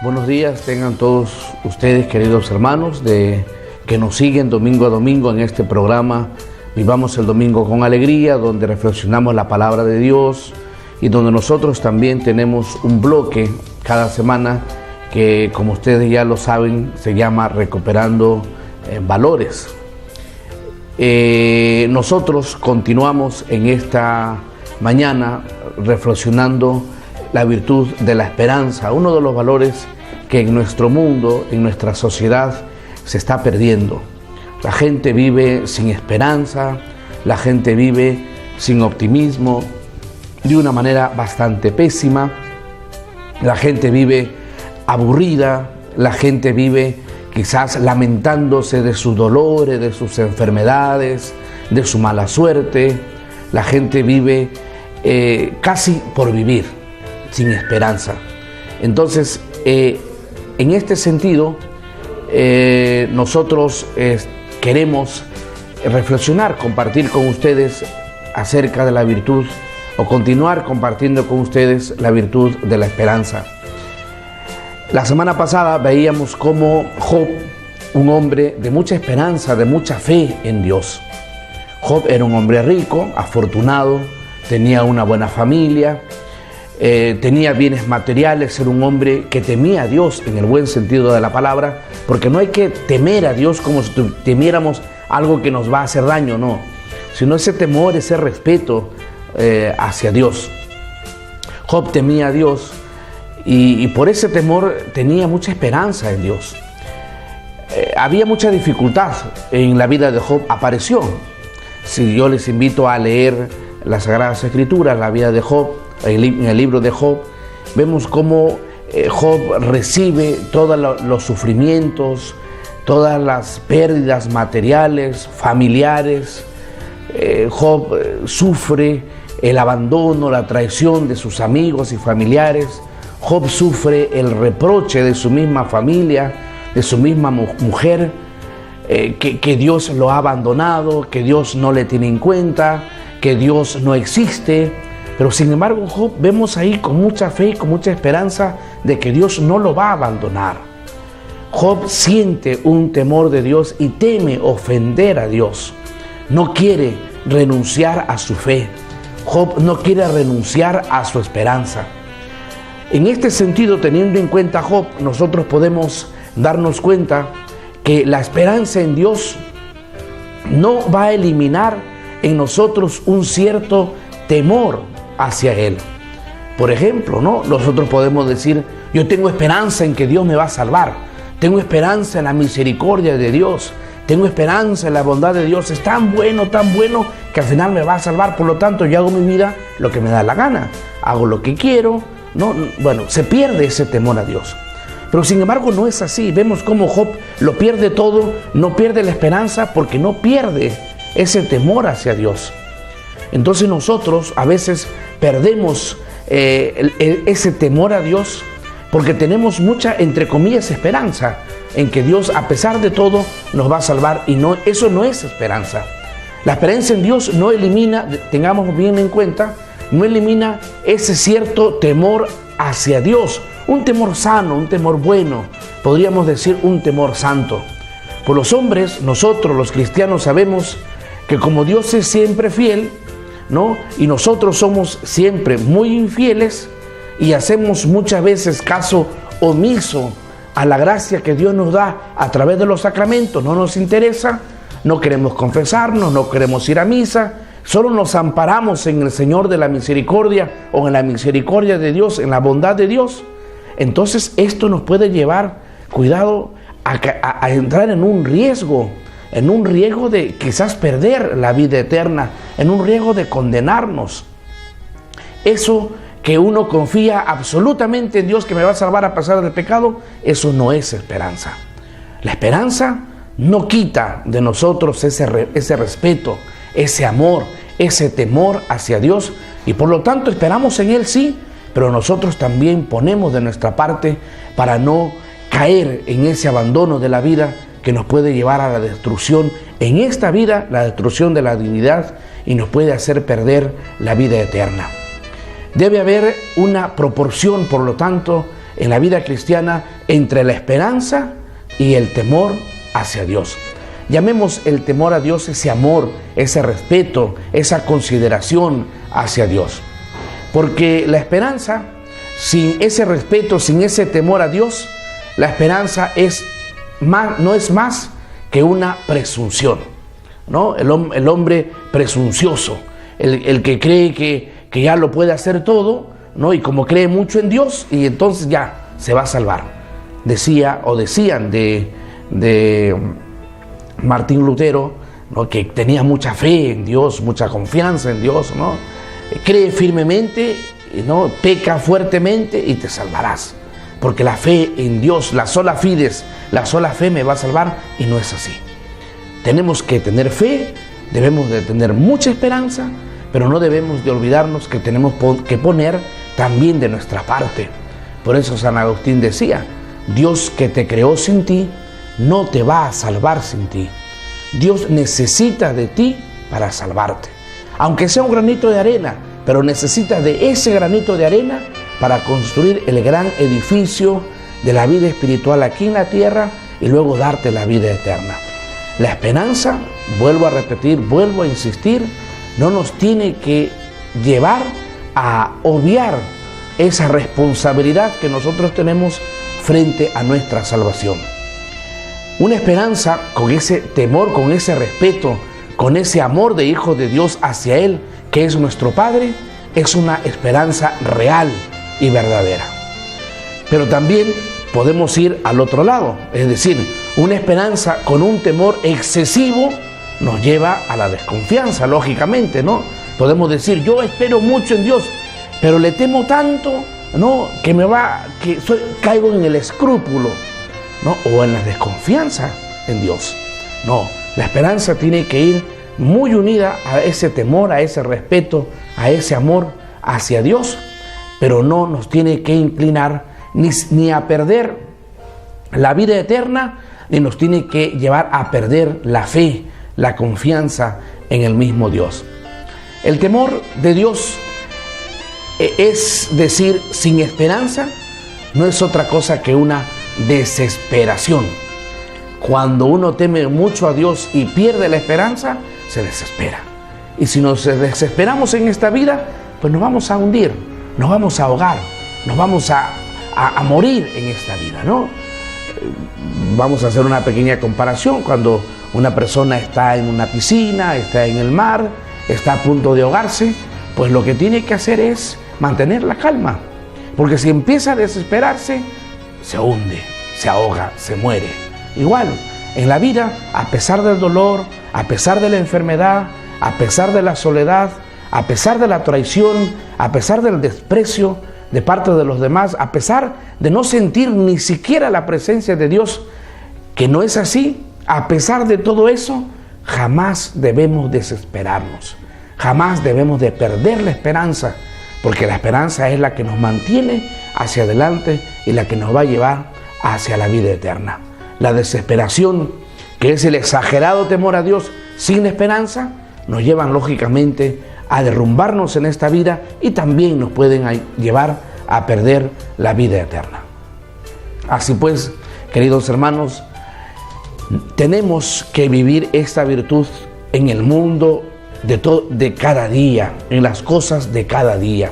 Buenos días tengan todos ustedes, queridos hermanos, que nos siguen domingo a domingo en este programa Vivamos el Domingo con Alegría, donde reflexionamos la palabra de Dios y donde nosotros también tenemos un bloque cada semana que, como ustedes ya lo saben, se llama Recuperando Valores. Nosotros continuamos en esta mañana reflexionando la virtud de la esperanza, uno de los valores que en nuestro mundo, en nuestra sociedad, se está perdiendo. La gente vive sin esperanza, la gente vive sin optimismo, de una manera bastante pésima. La gente vive aburrida, la gente vive quizás lamentándose de sus dolores, de sus enfermedades, de su mala suerte. La gente vive casi por vivir, sin esperanza. Entonces, en este sentido, nosotros queremos reflexionar, compartir con ustedes acerca de la virtud o continuar compartiendo con ustedes la virtud de la esperanza. La semana pasada veíamos cómo Job, un hombre de mucha esperanza, de mucha fe en Dios. Job era un hombre rico, afortunado, tenía una buena familia, tenía bienes materiales, era un hombre que temía a Dios en el buen sentido de la palabra, porque no hay que temer a Dios como si temiéramos algo que nos va a hacer daño, no, sino ese temor, ese respeto hacia Dios. Job temía a Dios y por ese temor tenía mucha esperanza en Dios. Había mucha dificultad en la vida de Job, apareció. Si yo les invito a leer las Sagradas Escrituras, la vida de Job, en el libro de Job, vemos cómo Job recibe todos los sufrimientos, todas las pérdidas materiales, familiares. Job sufre el abandono, la traición de sus amigos y familiares. Job sufre el reproche de su misma familia, de su misma mujer, que Dios lo ha abandonado, que Dios no le tiene en cuenta, que Dios no existe. Pero sin embargo, Job vemos ahí con mucha fe y con mucha esperanza de que Dios no lo va a abandonar. Job siente un temor de Dios y teme ofender a Dios. No quiere renunciar a su fe. Job no quiere renunciar a su esperanza. En este sentido, teniendo en cuenta Job, nosotros podemos darnos cuenta que la esperanza en Dios no va a eliminar en nosotros un cierto temor hacia Él. Por ejemplo, ¿no? Nosotros podemos decir, yo tengo esperanza en que Dios me va a salvar, tengo esperanza en la misericordia de Dios, tengo esperanza en la bondad de Dios, es tan bueno que al final me va a salvar, por lo tanto yo hago mi vida lo que me da la gana, hago lo que quiero, ¿no? Bueno, se pierde ese temor a Dios. Pero sin embargo no es así. Vemos cómo Job lo pierde todo, no pierde la esperanza porque no pierde ese temor hacia Dios. Entonces nosotros a veces perdemos ese temor a Dios porque tenemos mucha, entre comillas, esperanza en que Dios, a pesar de todo, nos va a salvar, y no, eso no es esperanza. La esperanza en Dios no elimina, tengamos bien en cuenta, no elimina ese cierto temor hacia Dios, un temor sano, un temor bueno, podríamos decir un temor santo. Por los hombres, nosotros los cristianos sabemos que como Dios es siempre fiel, ¿no? Y nosotros somos siempre muy infieles y hacemos muchas veces caso omiso a la gracia que Dios nos da a través de los sacramentos. No nos interesa, no queremos confesarnos, no queremos ir a misa, solo nos amparamos en el Señor de la misericordia o en la misericordia de Dios, en la bondad de Dios. Entonces esto nos puede llevar, cuidado, a entrar en un riesgo de quizás perder la vida eterna, en un riesgo de condenarnos. Eso que uno confía absolutamente en Dios que me va a salvar a pesar del pecado, eso no es esperanza. La esperanza no quita de nosotros ese respeto, ese amor, ese temor hacia Dios, y por lo tanto esperamos en Él, sí, pero nosotros también ponemos de nuestra parte para no caer en ese abandono de la vida que nos puede llevar a la destrucción en esta vida, la destrucción de la dignidad, y nos puede hacer perder la vida eterna. Debe haber una proporción, por lo tanto, en la vida cristiana entre la esperanza y el temor hacia Dios. Llamemos el temor a Dios ese amor, ese respeto, esa consideración hacia Dios. Porque la esperanza, sin ese respeto, sin ese temor a Dios, la esperanza no es más que una presunción, ¿no? El hombre presuncioso, el que cree que ya lo puede hacer todo, ¿no? Y como cree mucho en Dios, y entonces ya se va a salvar. Decían de Martín Lutero, ¿no? Que tenía mucha fe en Dios, mucha confianza en Dios, ¿no? Cree firmemente, ¿no? Peca fuertemente y te salvarás. Porque la fe en Dios, la sola fides, la sola fe me va a salvar, y no es así. Tenemos que tener fe, debemos de tener mucha esperanza, pero no debemos de olvidarnos que tenemos que poner también de nuestra parte. Por eso San Agustín decía, Dios que te creó sin ti, no te va a salvar sin ti. Dios necesita de ti para salvarte. Aunque sea un granito de arena, pero necesita de ese granito de arena para construir el gran edificio de la vida espiritual aquí en la tierra y luego darte la vida eterna. La esperanza, vuelvo a repetir, vuelvo a insistir, no nos tiene que llevar a obviar esa responsabilidad que nosotros tenemos frente a nuestra salvación. Una esperanza con ese temor, con ese respeto, con ese amor de hijos de Dios hacia Él, que es nuestro Padre, es una esperanza real y verdadera. Pero también podemos ir al otro lado, es decir, una esperanza con un temor excesivo nos lleva a la desconfianza, lógicamente, ¿no? Podemos decir, yo espero mucho en Dios, pero le temo tanto, ¿no? Caigo en el escrúpulo, ¿no? O en la desconfianza en Dios. No, la esperanza tiene que ir muy unida a ese temor, a ese respeto, a ese amor hacia Dios, pero no nos tiene que inclinar ni a perder la vida eterna, ni nos tiene que llevar a perder la fe, la confianza en el mismo Dios. El temor de Dios, es decir, sin esperanza, no es otra cosa que una desesperación. Cuando uno teme mucho a Dios y pierde la esperanza, se desespera. Y si nos desesperamos en esta vida, pues nos vamos a hundir, nos vamos a ahogar, nos vamos a morir en esta vida, ¿no? Vamos a hacer una pequeña comparación. Cuando una persona está en una piscina, está en el mar, está a punto de ahogarse, pues lo que tiene que hacer es mantener la calma. Porque si empieza a desesperarse, se hunde, se ahoga, se muere. Igual, en la vida, a pesar del dolor, a pesar de la enfermedad, a pesar de la soledad, a pesar de la traición, a pesar del desprecio de parte de los demás, a pesar de no sentir ni siquiera la presencia de Dios, que no es así, a pesar de todo eso, jamás debemos desesperarnos, jamás debemos de perder la esperanza, porque la esperanza es la que nos mantiene hacia adelante y la que nos va a llevar hacia la vida eterna. La desesperación, que es el exagerado temor a Dios sin esperanza, nos llevan lógicamente a derrumbarnos en esta vida y también nos pueden llevar a perder la vida eterna. Así pues, queridos hermanos, tenemos que vivir esta virtud en el mundo de cada día, en las cosas de cada día.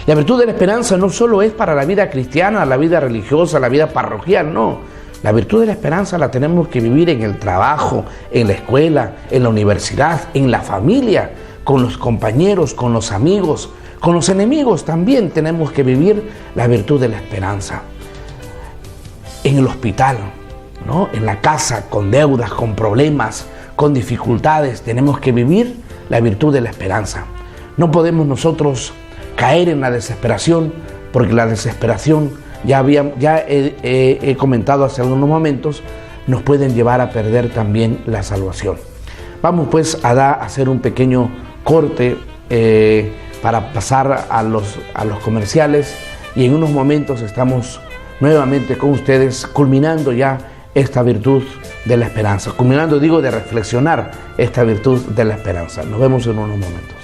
La virtud de la esperanza no solo es para la vida cristiana, la vida religiosa, la vida parroquial, no. La virtud de la esperanza la tenemos que vivir en el trabajo, en la escuela, en la universidad, en la familia, con los compañeros, con los amigos, con los enemigos. También tenemos que vivir la virtud de la esperanza. En el hospital, ¿no? En la casa, con deudas, con problemas, con dificultades, tenemos que vivir la virtud de la esperanza. No podemos nosotros caer en la desesperación, porque la desesperación, ya he comentado hace algunos momentos, nos pueden llevar a perder también la salvación. Vamos pues a hacer un pequeño corte para pasar a los comerciales, y en unos momentos estamos nuevamente con ustedes culminando ya esta virtud de la esperanza. Culminando, digo, de reflexionar esta virtud de la esperanza. Nos vemos en unos momentos.